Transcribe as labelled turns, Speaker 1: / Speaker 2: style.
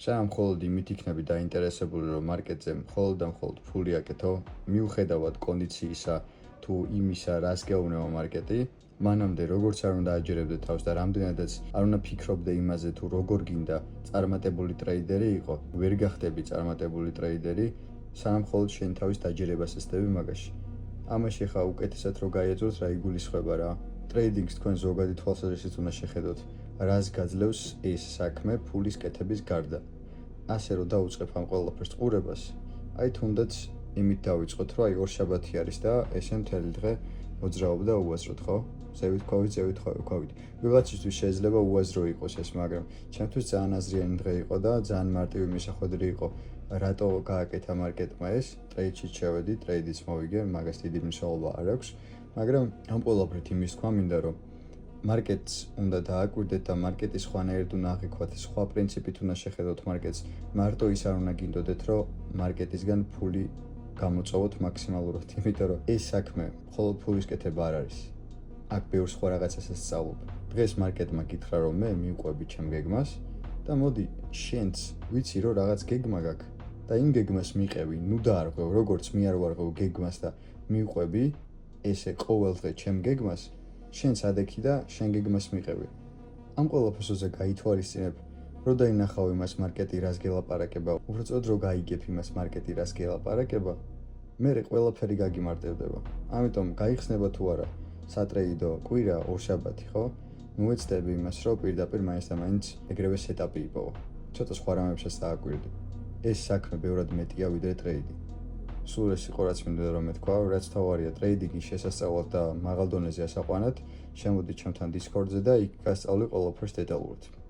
Speaker 1: სანამ მხოლოდ იმით იქნები დაინტერესებული, რომ მარკეტზე მხოლოდ და მხოლოდ ფული აკეთო, მიუხედავად კონდიციისა თუ იმისა, რას გეუბნება მარკეტი, მანამდე როგორც არ უნდა აჯერებდე თავს და რამდენადაც არ უნდა ფიქრობდე იმაზე, თუ როგორ გინდა წარმატებული ტრეიდერი იყო, ვერ გახდები წარმატებული ტრეიდერი, სანამ მხოლოდ შენ თავის დაჯერებას ესწრები მაგაში. ამაში ხა უკეთესად რო გაიაძუროთ რა იგულისხმება რა. ტრეიდინგს თქვენ ზოგადი თვალსაზრისით უნდა შეხედოთ, რას გაძლევს ეს საქმე ფულის კეთების გარდა. ასე რომ დაუწყებ ამ ყველაფერს ყურებას, აი თუნდაც იმით დავიწყოთ, რომ აი ორშაბათი არის და ესე მთელი დღე მოძრაობდა უაზროდ, ხო? ზევით ხვევით. ვიღაცისთვის შეიძლება უაზრო იყოს ეს, მაგრამ ჩემთვის ძალიან აზრიანი დღე იყო და ძალიან მარტივი მისახვედრი იყო. რატო გააკეთა მარკეტმა ეს? ტრეიდში შევედი, ტრეიდიც მოვიგე, მაგას დიდი მნიშვნელობა არ აქვს, მაგრამ ამ ყველაფრით იმის თქვა მინდა, რომ მარკეტს უნდა დააკვირდეთ და მარკეტის სხვანაირად უნდა აღიქვათ, სხვა პრინციპით უნდა შეხედოთ მარკეტს. მარტო ის არ უნდა გინდოდეთ, რომ მარკეტისგან ფული გამოწოვოთ მაქსიმალურად, იმიტომ რომ ეს საქმე მხოლოდ ფულის კეთება არ არის. აქ ბევრ სხვა რაღაცასაც სწავლობ. დღეს მარკეტმა გითხრა, რომ მე მივყვები ჩემ გეგმას და მოდი შენც ვიცი, რომ რაღაც გეგმა გაქვს და იმ გეგმას მიყევი, ნუ დაარღვევ, როგორც მე არ ვარღვევ გეგმას და მივყვები ესე ყოველ დღე ჩემ გეგმას, შენც ადექი და შენ გეგმას მიყევი. ამ ყველაფერს როცა გაითვალისწინებ, რო დაინახავ იმას მარკეტი რას გელაპარაკება, უბრალოდ რო გაიგებ იმას მარკეტი რას გელაპარაკება, მერე ყველაფერი გაგიმარტივდება. ამიტომ გაიხსნება თუ არა სატრეიდო კვირა ორშაბათი, ხო? ნუ ეცდები იმას, რომ პირდაპირ მაინც და მაინც ეგრევე სეტაპი იპოვო. ცოტა სხვა რამებსაც დააკვირდი. ეს საქმე ბევრად მეტია ვიდრე ტრეიდი. სულ ეს იყო რაც მინდოდა რომ მეთქვა, რაც თავარია ტრეიდინგის შესასწავლად და მაღალ დონეზე ასაყვანად, შემოდით ჩემთან Discord-ზე და იქ გასწავლი ყველაფერს დეტალურად.